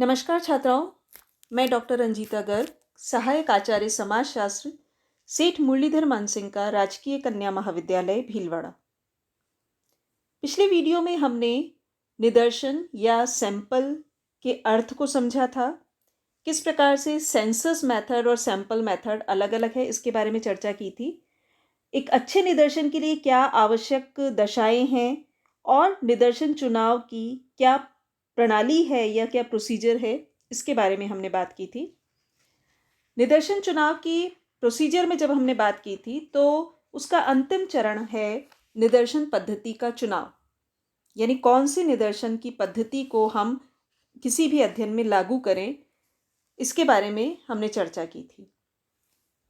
नमस्कार छात्राओं, मैं डॉक्टर रंजीता गर्ग, सहायक आचार्य समाजशास्त्र, सेठ मुरलीधर मानसिंह का राजकीय कन्या महाविद्यालय भीलवाड़ा। पिछले वीडियो में हमने निदर्शन या सैंपल के अर्थ को समझा था। किस प्रकार से सेंसस मेथड और सैंपल मेथड अलग अलग है, इसके बारे में चर्चा की थी। एक अच्छे निदर्शन के लिए क्या आवश्यक दशाएं हैं और निदर्शन चुनाव की क्या प्रणाली है या क्या प्रोसीजर है, इसके बारे में हमने बात की थी। निदर्शन चुनाव की प्रोसीजर में जब हमने बात की थी तो उसका अंतिम चरण है निदर्शन पद्धति का चुनाव, यानी कौन सी निदर्शन की पद्धति को हम किसी भी अध्ययन में लागू करें, इसके बारे में हमने चर्चा की थी।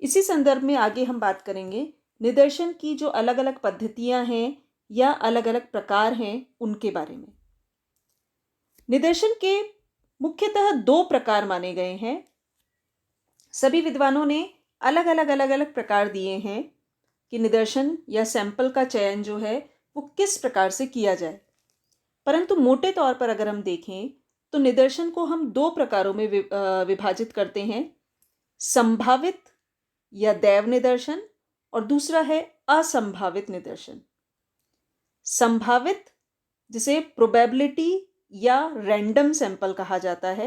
इसी संदर्भ में आगे हम बात करेंगे निदर्शन की जो अलग अलग पद्धतियां हैं या अलग अलग प्रकार हैं उनके बारे में। निदर्शन के मुख्यतः दो प्रकार माने गए हैं। सभी विद्वानों ने अलग अलग प्रकार दिए हैं कि निदर्शन या सैंपल का चयन जो है वो किस प्रकार से किया जाए। परंतु मोटे तौर पर अगर हम देखें तो निदर्शन को हम दो प्रकारों में विभाजित करते हैं, संभावित या दैव निदर्शन और दूसरा है असंभावित निदर्शन। संभावित जिसे प्रोबेबिलिटी या रैंडम सैंपल कहा जाता है।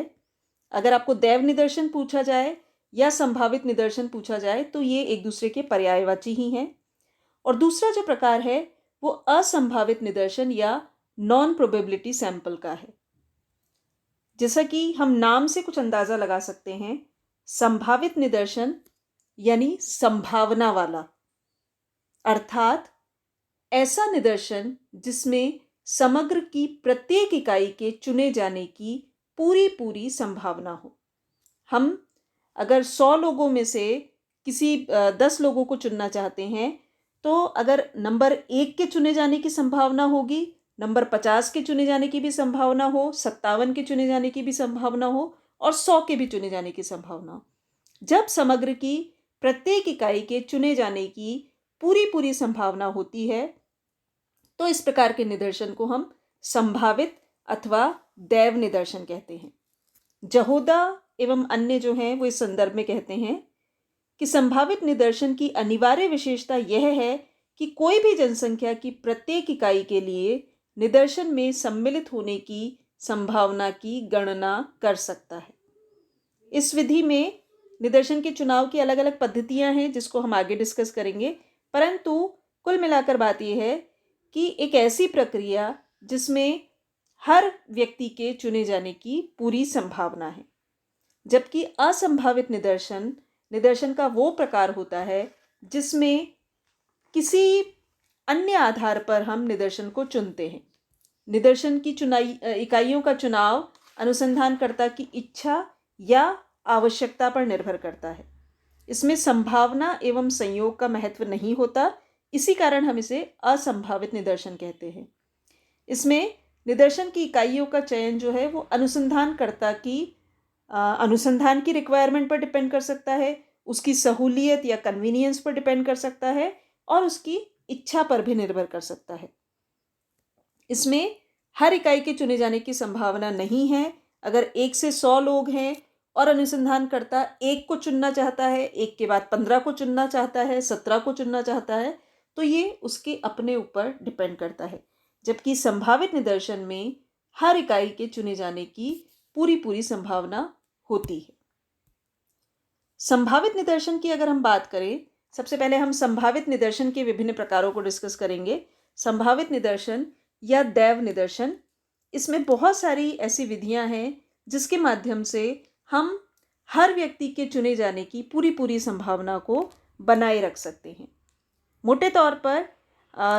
अगर आपको दैव निदर्शन पूछा जाए या संभावित निदर्शन पूछा जाए तो ये एक दूसरे के पर्यायवाची ही हैं। और दूसरा जो प्रकार है वो असंभावित निदर्शन या नॉन प्रोबेबिलिटी सैंपल का है। जैसा कि हम नाम से कुछ अंदाजा लगा सकते हैं, संभावित निदर्शन यानी संभावना वाला, अर्थात ऐसा निदर्शन जिसमें समग्र की प्रत्येक इकाई के चुने जाने की पूरी संभावना हो। हम अगर 100 लोगों में से किसी 10 लोगों को चुनना चाहते हैं तो अगर नंबर 1 के चुने जाने की संभावना होगी, नंबर 50 के चुने जाने की भी संभावना हो, 57 के चुने जाने की भी संभावना हो और 100 के भी चुने जाने की संभावना हो। जब समग्र की प्रत्येक इकाई के चुने जाने की पूरी संभावना होती है तो इस प्रकार के निदर्शन को हम संभावित अथवा दैव निदर्शन कहते हैं। जहोदा एवं अन्य जो हैं वो इस संदर्भ में कहते हैं कि संभावित निदर्शन की अनिवार्य विशेषता यह है कि कोई भी जनसंख्या की प्रत्येक इकाई के लिए निदर्शन में सम्मिलित होने की संभावना की गणना कर सकता है। इस विधि में निदर्शन के चुनाव की अलग अलग पद्धतियां हैं जिसको हम आगे डिस्कस करेंगे, परंतु कुल मिलाकर बात यह है कि एक ऐसी प्रक्रिया जिसमें हर व्यक्ति के चुने जाने की पूरी संभावना है। जबकि असंभावित निदर्शन का वो प्रकार होता है जिसमें किसी अन्य आधार पर हम निदर्शन को चुनते हैं। निदर्शन की इकाइयों का चुनाव अनुसंधानकर्ता की इच्छा या आवश्यकता पर निर्भर करता है। इसमें संभावना एवं संयोग का महत्व नहीं होता, इसी कारण हम इसे असंभावित निदर्शन कहते हैं। इसमें निदर्शन की इकाइयों का चयन जो है वो अनुसंधानकर्ता की अनुसंधान की रिक्वायरमेंट पर डिपेंड कर सकता है, उसकी सहूलियत या कन्वीनियंस पर डिपेंड कर सकता है और उसकी इच्छा पर भी निर्भर कर सकता है। इसमें हर इकाई के चुने जाने की संभावना नहीं है। अगर 1 से 100 लोग हैं और अनुसंधानकर्ता 1 को चुनना चाहता है, 1 के बाद 15 को चुनना चाहता है, 17 को चुनना चाहता है, तो ये उसके अपने ऊपर डिपेंड करता है। जबकि संभावित निदर्शन में हर इकाई के चुने जाने की पूरी संभावना होती है। संभावित निदर्शन की अगर हम बात करें, सबसे पहले हम संभावित निदर्शन के विभिन्न प्रकारों को डिस्कस करेंगे। संभावित निदर्शन या दैव निदर्शन, इसमें बहुत सारी ऐसी विधियां हैं जिसके माध्यम से हम हर व्यक्ति के चुने जाने की पूरी संभावना को बनाए रख सकते हैं। मोटे तौर पर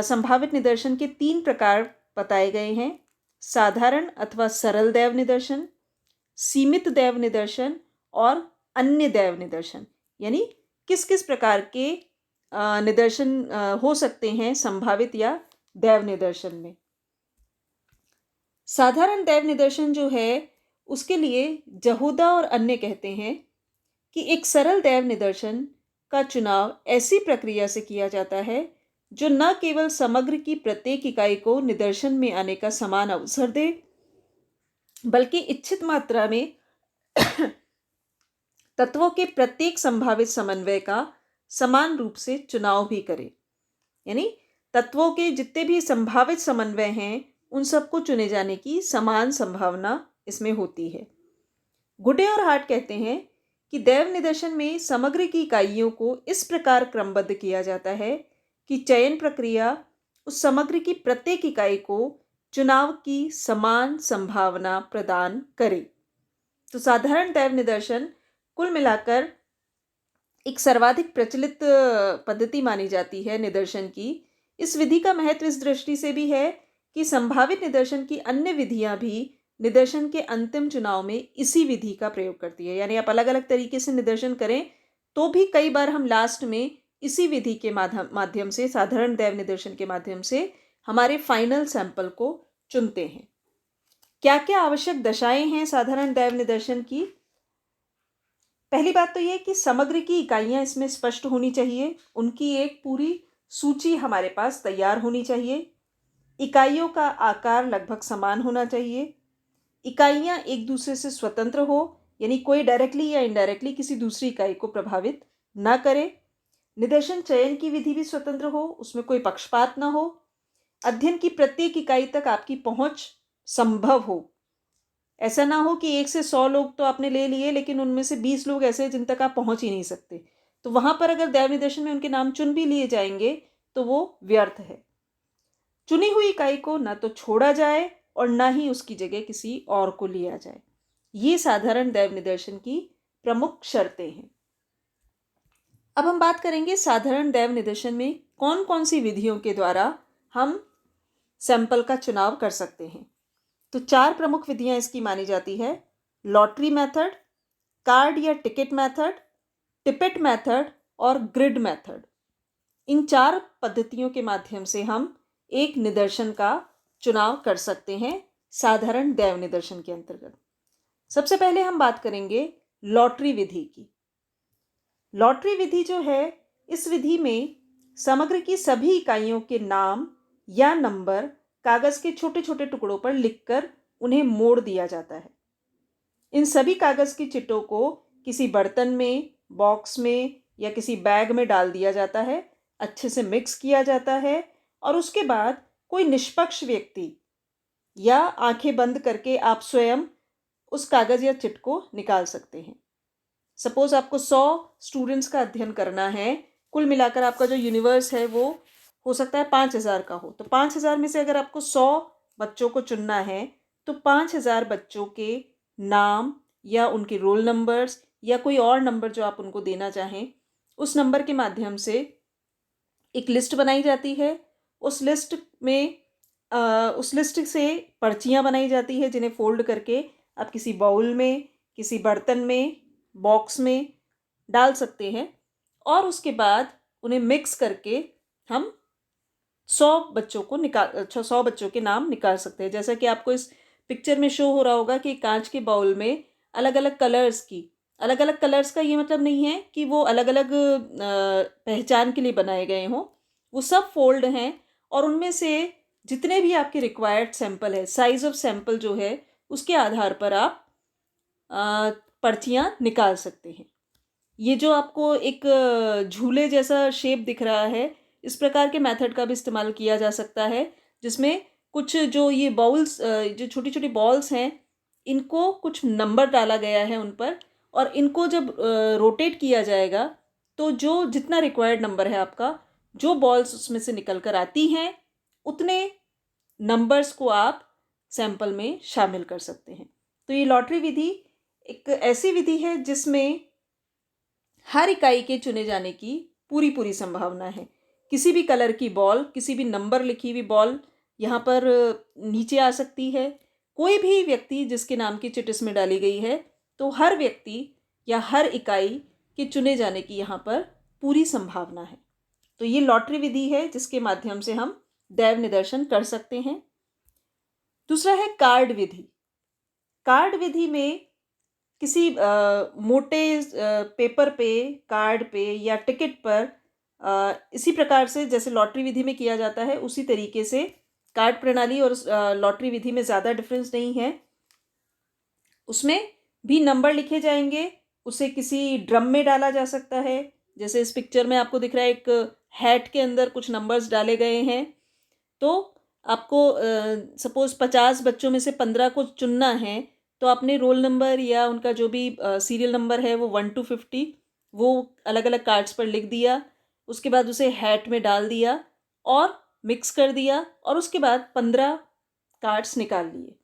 संभावित निदर्शन के 3 प्रकार बताए गए हैं: साधारण अथवा सरल दैव निदर्शन, सीमित दैव निदर्शन और अन्य दैव निदर्शन। यानी किस किस प्रकार के निदर्शन हो सकते हैं संभावित या दैव निदर्शन में। साधारण दैव निदर्शन जो है उसके लिए जहोदा और अन्य कहते हैं कि एक सरल दैव निदर्शन का चुनाव ऐसी प्रक्रिया से किया जाता है जो न केवल समग्र की प्रत्येक इकाई को निदर्शन में आने का समान अवसर दे, बल्कि इच्छित मात्रा में तत्वों के प्रत्येक संभावित समन्वय का समान रूप से चुनाव भी करे। यानी तत्वों के जितने भी संभावित समन्वय हैं उन सबको चुने जाने की समान संभावना इसमें होती है। गुडे और हार्ट कहते हैं कि दैव निदर्शन में समग्र की इकाइयों को इस प्रकार क्रमबद्ध किया जाता है कि चयन प्रक्रिया उस समग्र की प्रत्येक इकाई को चुनाव की समान संभावना प्रदान करे। तो साधारण दैव निदर्शन कुल मिलाकर एक सर्वाधिक प्रचलित पद्धति मानी जाती है निदर्शन की। इस विधि का महत्व इस दृष्टि से भी है कि संभावित निदर्शन की अन्य विधियां भी निदर्शन के अंतिम चुनाव में इसी विधि का प्रयोग करती है। यानी आप अलग अलग तरीके से निदर्शन करें तो भी कई बार हम लास्ट में इसी विधि के माध्यम से, साधारण दैव निदर्शन के माध्यम से हमारे फाइनल सैंपल को चुनते हैं। क्या क्या आवश्यक दशाएं हैं साधारण दैव निदर्शन की? पहली बात तो यह कि समग्र की इकाइयां इसमें स्पष्ट होनी चाहिए, उनकी एक पूरी सूची हमारे पास तैयार होनी चाहिए। इकाइयों का आकार लगभग समान होना चाहिए। इकाइयां एक दूसरे से स्वतंत्र हो, यानी कोई डायरेक्टली या इनडायरेक्टली किसी दूसरी इकाई को प्रभावित ना करे। निदर्शन चयन की विधि भी स्वतंत्र हो, उसमें कोई पक्षपात ना हो। अध्ययन की प्रत्येक इकाई तक आपकी पहुंच संभव हो। ऐसा ना हो कि 1 से 100 लोग तो आपने ले लिए लेकिन उनमें से 20 लोग ऐसे हैं जिन तक आप पहुंच ही नहीं सकते, तो वहां पर अगर दैव निदर्शन में उनके नाम चुन भी लिए जाएंगे तो वो व्यर्थ है। चुनी हुई इकाई को ना तो छोड़ा जाए और ना ही उसकी जगह किसी और को लिया जाए। ये साधारण दैव निदर्शन की प्रमुख शर्तें हैं। अब हम बात करेंगे साधारण दैव निदर्शन में कौन कौन सी विधियों के द्वारा हम सैंपल का चुनाव कर सकते हैं। तो 4 प्रमुख विधियां इसकी मानी जाती है: लॉटरी मेथड, कार्ड या टिकट मेथड, टिपिट मेथड और ग्रिड मेथड। इन 4 पद्धतियों के माध्यम से हम एक निदर्शन का चुनाव कर सकते हैं साधारण दैव निदर्शन के अंतर्गत। सबसे पहले हम बात करेंगे लॉटरी विधि की। लॉटरी विधि जो है, इस विधि में समग्र की सभी इकाइयों के नाम या नंबर कागज के छोटे छोटे टुकड़ों पर लिखकर उन्हें मोड़ दिया जाता है। इन सभी कागज की चिट्ठों को किसी बर्तन में, बॉक्स में या किसी बैग में डाल दिया जाता है, अच्छे से मिक्स किया जाता है और उसके बाद कोई निष्पक्ष व्यक्ति या आंखें बंद करके आप स्वयं उस कागज या चिट को निकाल सकते हैं। सपोज आपको 100 स्टूडेंट्स का अध्ययन करना है, कुल मिलाकर आपका जो यूनिवर्स है वो हो सकता है 5000 का हो, तो 5000 में से अगर आपको 100 बच्चों को चुनना है तो 5000 बच्चों के नाम या उनके रोल नंबर्स या कोई और नंबर जो आप उनको देना चाहें, उस नंबर के माध्यम से एक लिस्ट बनाई जाती है। उस लिस्ट से पर्चियाँ बनाई जाती है जिन्हें फोल्ड करके आप किसी बाउल में, किसी बर्तन में, बॉक्स में डाल सकते हैं और उसके बाद उन्हें मिक्स करके हम 100 बच्चों के नाम निकाल सकते हैं। जैसा कि आपको इस पिक्चर में शो हो रहा होगा कि कांच के बाउल में अलग अलग कलर्स का ये मतलब नहीं है कि वो अलग अलग पहचान के लिए बनाए गए हों। वो सब फोल्ड हैं और उनमें से जितने भी आपके रिक्वायर्ड सैंपल है, साइज ऑफ सैंपल जो है उसके आधार पर आप पर्चियाँ निकाल सकते हैं। ये जो आपको एक झूले जैसा शेप दिख रहा है, इस प्रकार के मेथड का भी इस्तेमाल किया जा सकता है, जिसमें कुछ जो ये बाउल्स, जो छोटी छोटी बॉल्स हैं, इनको कुछ नंबर डाला गया है उन पर और इनको जब रोटेट किया जाएगा तो जो जितना रिक्वायर्ड नंबर है आपका, जो बॉल्स उसमें से निकल कर आती हैं उतने नंबर्स को आप सैंपल में शामिल कर सकते हैं। तो ये लॉटरी विधि एक ऐसी विधि है जिसमें हर इकाई के चुने जाने की पूरी संभावना है। किसी भी कलर की बॉल, किसी भी नंबर लिखी हुई बॉल यहाँ पर नीचे आ सकती है। कोई भी व्यक्ति जिसके नाम की चिट इसमें डाली गई है, तो हर व्यक्ति या हर इकाई के चुने जाने की यहाँ पर पूरी संभावना है। तो ये लॉटरी विधि है जिसके माध्यम से हम दैव निदर्शन कर सकते हैं। दूसरा है कार्ड विधि। कार्ड विधि में किसी मोटे पेपर पे, कार्ड पे या टिकट पर इसी प्रकार से जैसे लॉटरी विधि में किया जाता है उसी तरीके से कार्ड प्रणाली और लॉटरी विधि में ज़्यादा डिफरेंस नहीं है। उसमें भी नंबर लिखे जाएंगे। उसे किसी ड्रम में डाला जा सकता है, जैसे इस पिक्चर में आपको दिख रहा है एक हैट के अंदर कुछ नंबर्स डाले गए हैं। तो आपको सपोज़ 50 बच्चों में से 15 को चुनना है, तो आपने रोल नंबर या उनका जो भी सीरियल नंबर है वो 1 to 50 वो अलग अलग कार्ड्स पर लिख दिया। उसके बाद उसे हैट में डाल दिया और मिक्स कर दिया और उसके बाद 15 कार्ड्स निकाल लिए।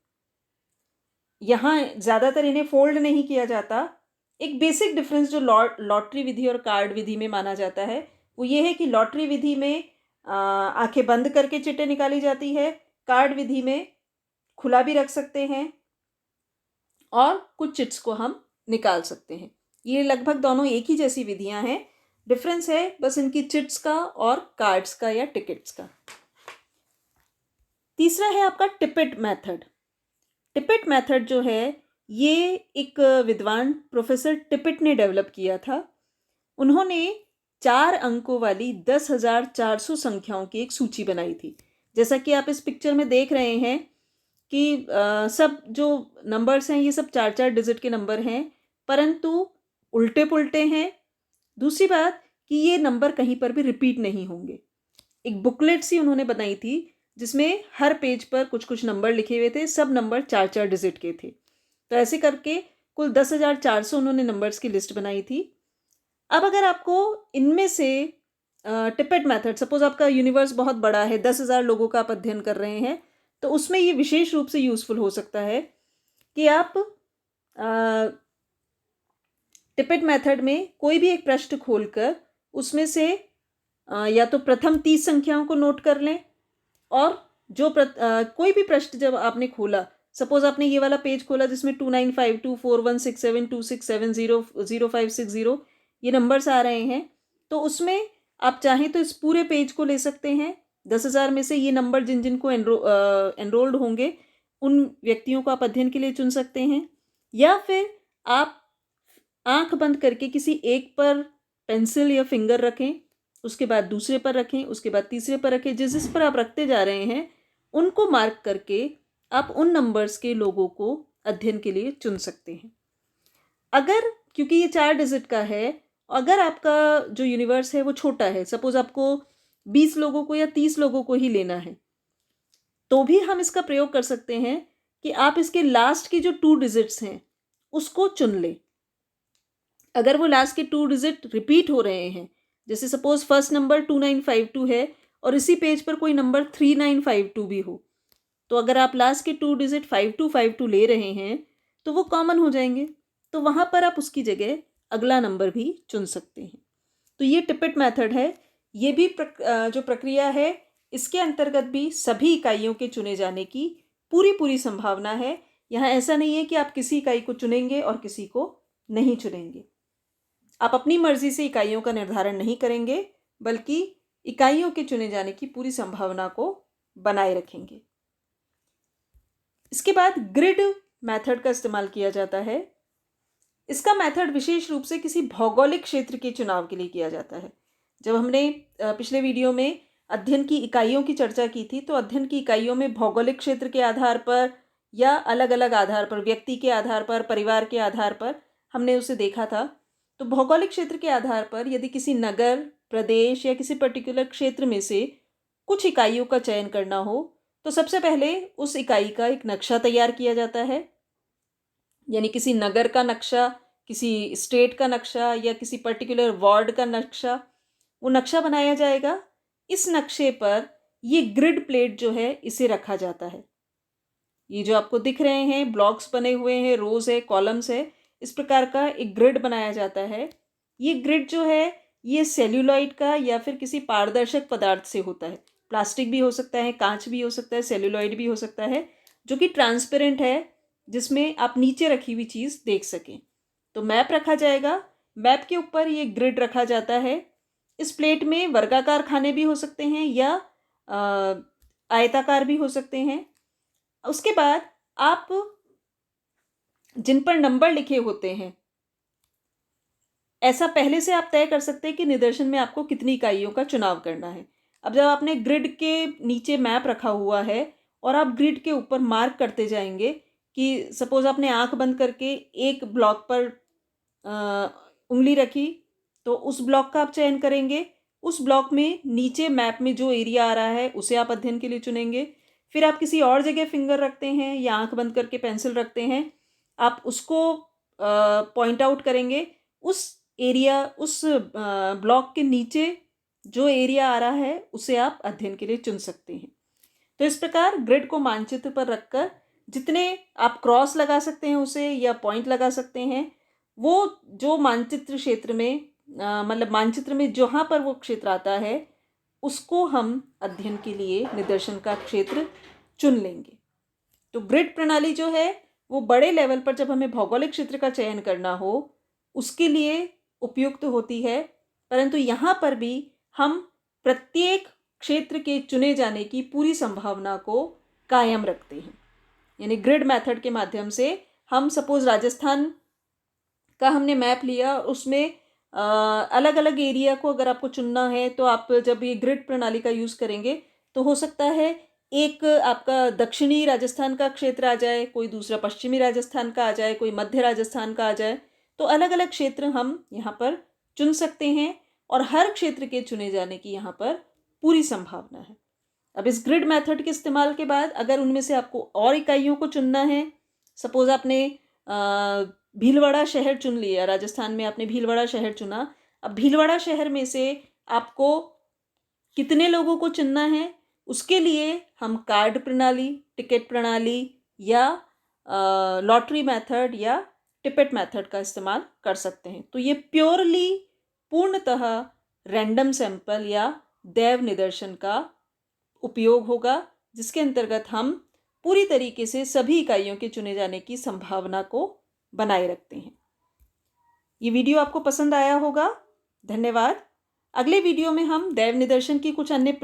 यहाँ ज़्यादातर इन्हें फोल्ड नहीं किया जाता। एक बेसिक डिफरेंस जो लॉटरी विधि और कार्ड विधि में माना जाता है वो ये है कि लॉटरी विधि में आंखें बंद करके चिट्टे निकाली जाती है, कार्ड विधि में खुला भी रख सकते हैं और कुछ चिट्स को हम निकाल सकते हैं। ये लगभग दोनों एक ही जैसी विधियां हैं, डिफरेंस है बस इनकी चिट्स का और कार्ड्स का या टिकट्स का। तीसरा है आपका टिपिट मेथड। टिपिट मेथड जो है ये एक विद्वान प्रोफेसर टिपिट ने डेवलप किया था। उन्होंने 4 अंकों वाली 10,400 संख्याओं की एक सूची बनाई थी। जैसा कि आप इस पिक्चर में देख रहे हैं कि सब जो नंबर्स हैं ये सब 4-4 डिजिट के नंबर हैं, परंतु उल्टे पुल्टे हैं। दूसरी बात कि ये नंबर कहीं पर भी रिपीट नहीं होंगे। एक बुकलेट सी उन्होंने बनाई थी जिसमें हर पेज पर कुछ कुछ नंबर लिखे हुए थे, सब नंबर 4-4 डिजिट के थे। तो ऐसे करके कुल 10,400 उन्होंने नंबर्स की लिस्ट बनाई थी। अब अगर आपको इनमें से टिपेट मेथड, सपोज आपका यूनिवर्स बहुत बड़ा है, 10,000 लोगों का आप अध्ययन कर रहे हैं, तो उसमें ये विशेष रूप से यूज़फुल हो सकता है कि आप टिपेट मेथड में कोई भी एक पृष्ठ खोलकर उसमें से या तो प्रथम 30 संख्याओं को नोट कर लें और जो कोई भी पृष्ठ जब आपने खोला, सपोज आपने ये वाला पेज खोला जिसमें 2952416726700560 ये नंबर्स आ रहे हैं, तो उसमें आप चाहें तो इस पूरे पेज को ले सकते हैं। 10,000 में से ये नंबर जिन जिन को एनरोल्ड होंगे उन व्यक्तियों को आप अध्ययन के लिए चुन सकते हैं, या फिर आप आंख बंद करके किसी एक पर पेंसिल या फिंगर रखें, उसके बाद दूसरे पर रखें, उसके बाद तीसरे पर रखें। जिस जिस पर आप रखते जा रहे हैं उनको मार्क करके आप उन नंबर्स के लोगों को अध्ययन के लिए चुन सकते हैं। अगर, क्योंकि ये 4 डिजिट का है, अगर आपका जो यूनिवर्स है वो छोटा है, सपोज आपको 20 लोगों को या 30 लोगों को ही लेना है, तो भी हम इसका प्रयोग कर सकते हैं कि आप इसके लास्ट की जो 2 डिजिट्स हैं उसको चुन लें। अगर वो लास्ट के 2 डिजिट रिपीट हो रहे हैं, जैसे सपोज फर्स्ट नंबर 2952 है और इसी पेज पर कोई नंबर 3952 भी हो, तो अगर आप लास्ट के 2 डिजिट 5252 ले रहे हैं तो वो कॉमन हो जाएंगे, तो वहाँ पर आप उसकी जगह अगला नंबर भी चुन सकते हैं। तो ये टिपिट मेथड है। ये भी जो प्रक्रिया है इसके अंतर्गत भी सभी इकाइयों के चुने जाने की पूरी संभावना है। यहाँ ऐसा नहीं है कि आप किसी इकाई को चुनेंगे और किसी को नहीं चुनेंगे। आप अपनी मर्जी से इकाइयों का निर्धारण नहीं करेंगे, बल्कि इकाइयों के चुने जाने की पूरी संभावना को बनाए रखेंगे। इसके बाद ग्रिड मेथड का इस्तेमाल किया जाता है। इसका मेथड विशेष रूप से किसी भौगोलिक क्षेत्र के चुनाव के लिए किया जाता है। जब हमने पिछले वीडियो में अध्ययन की इकाइयों की चर्चा की थी, तो अध्ययन की इकाइयों में भौगोलिक क्षेत्र के आधार पर या अलग अलग आधार पर, व्यक्ति के आधार पर, परिवार के आधार पर हमने उसे देखा था। तो भौगोलिक क्षेत्र के आधार पर यदि किसी नगर, प्रदेश या किसी पर्टिकुलर क्षेत्र में से कुछ इकाइयों का चयन करना हो, तो सबसे पहले उस इकाई का एक नक्शा तैयार किया जाता है। यानी किसी नगर का नक्शा, किसी स्टेट का नक्शा या किसी पर्टिकुलर वार्ड का नक्शा, वो नक्शा बनाया जाएगा। इस नक्शे पर ये ग्रिड प्लेट जो है इसे रखा जाता है। ये जो आपको दिख रहे हैं ब्लॉक्स बने हुए हैं, रोज है, कॉलम्स है, इस प्रकार का एक ग्रिड बनाया जाता है। ये ग्रिड जो है ये सेल्यूलॉइड का या फिर किसी पारदर्शक पदार्थ से होता है। प्लास्टिक भी हो सकता है, कांच भी हो सकता है, सेल्यूलॉइड भी हो सकता है, जो कि ट्रांसपेरेंट है, जिसमें आप नीचे रखी हुई चीज़ देख सकें। तो मैप रखा जाएगा, मैप के ऊपर ये ग्रिड रखा जाता है। इस प्लेट में वर्गाकार खाने भी हो सकते हैं या आयताकार भी हो सकते हैं। उसके बाद आप जिन पर नंबर लिखे होते हैं, ऐसा पहले से आप तय कर सकते हैं कि निदर्शन में आपको कितनी इकाइयों का चुनाव करना है। अब जब आपने ग्रिड के नीचे मैप रखा हुआ है और आप ग्रिड के ऊपर मार्क करते जाएंगे कि सपोज़ आपने आँख बंद करके एक ब्लॉक पर उंगली रखी, तो उस ब्लॉक का आप चयन करेंगे। उस ब्लॉक में नीचे मैप में जो एरिया आ रहा है उसे आप अध्ययन के लिए चुनेंगे। फिर आप किसी और जगह फिंगर रखते हैं या आँख बंद करके पेंसिल रखते हैं, आप उसको पॉइंट आउट करेंगे। उस एरिया उस ब्लॉक के नीचे जो एरिया आ रहा है उसे आप अध्ययन के लिए चुन सकते हैं। तो इस प्रकार ग्रिड को मानचित्र पर रखकर जितने आप क्रॉस लगा सकते हैं उसे या पॉइंट लगा सकते हैं, वो जो मानचित्र क्षेत्र में मतलब मानचित्र में जहाँ पर वो क्षेत्र आता है उसको हम अध्ययन के लिए निदर्शन का क्षेत्र चुन लेंगे। तो ग्रिड प्रणाली जो है वो बड़े लेवल पर जब हमें भौगोलिक क्षेत्र का चयन करना हो उसके लिए उपयुक्त होती है, परंतु यहाँ पर भी हम प्रत्येक क्षेत्र के चुने जाने की पूरी संभावना को कायम रखते हैं। यानी ग्रिड मेथड के माध्यम से हम सपोज राजस्थान का हमने मैप लिया, उसमें अलग अलग एरिया को अगर आपको चुनना है तो आप जब ये ग्रिड प्रणाली का यूज़ करेंगे तो हो सकता है एक आपका दक्षिणी राजस्थान का क्षेत्र आ जाए, कोई दूसरा पश्चिमी राजस्थान का आ जाए, कोई मध्य राजस्थान का आ जाए। तो अलग अलग क्षेत्र हम यहाँ पर चुन सकते हैं और हर क्षेत्र के चुने जाने की यहाँ पर पूरी संभावना है। अब इस ग्रिड मेथड के इस्तेमाल के बाद अगर उनमें से आपको और इकाइयों को चुनना है, सपोज आपने भीलवाड़ा शहर चुन लिया, राजस्थान में आपने भीलवाड़ा शहर चुना। अब भीलवाड़ा शहर में से आपको कितने लोगों को चुनना है, उसके लिए हम कार्ड प्रणाली, टिकट प्रणाली या लॉटरी मेथड या टिपट मेथड का इस्तेमाल कर सकते हैं। तो ये प्योरली पूर्णतः रैंडम सैंपल या दैव निदर्शन का उपयोग होगा, जिसके अंतर्गत हम पूरी तरीके से सभी इकाइयों के चुने जाने की संभावना को बनाए रखते हैं। ये वीडियो आपको पसंद आया होगा। धन्यवाद। अगले वीडियो में हम दैव निदर्शन की कुछ अन्य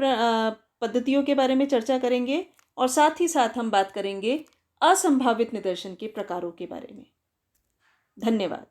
पद्धतियों के बारे में चर्चा करेंगे और साथ ही साथ हम बात करेंगे असंभावित निदर्शन के प्रकारों के बारे में। धन्यवाद।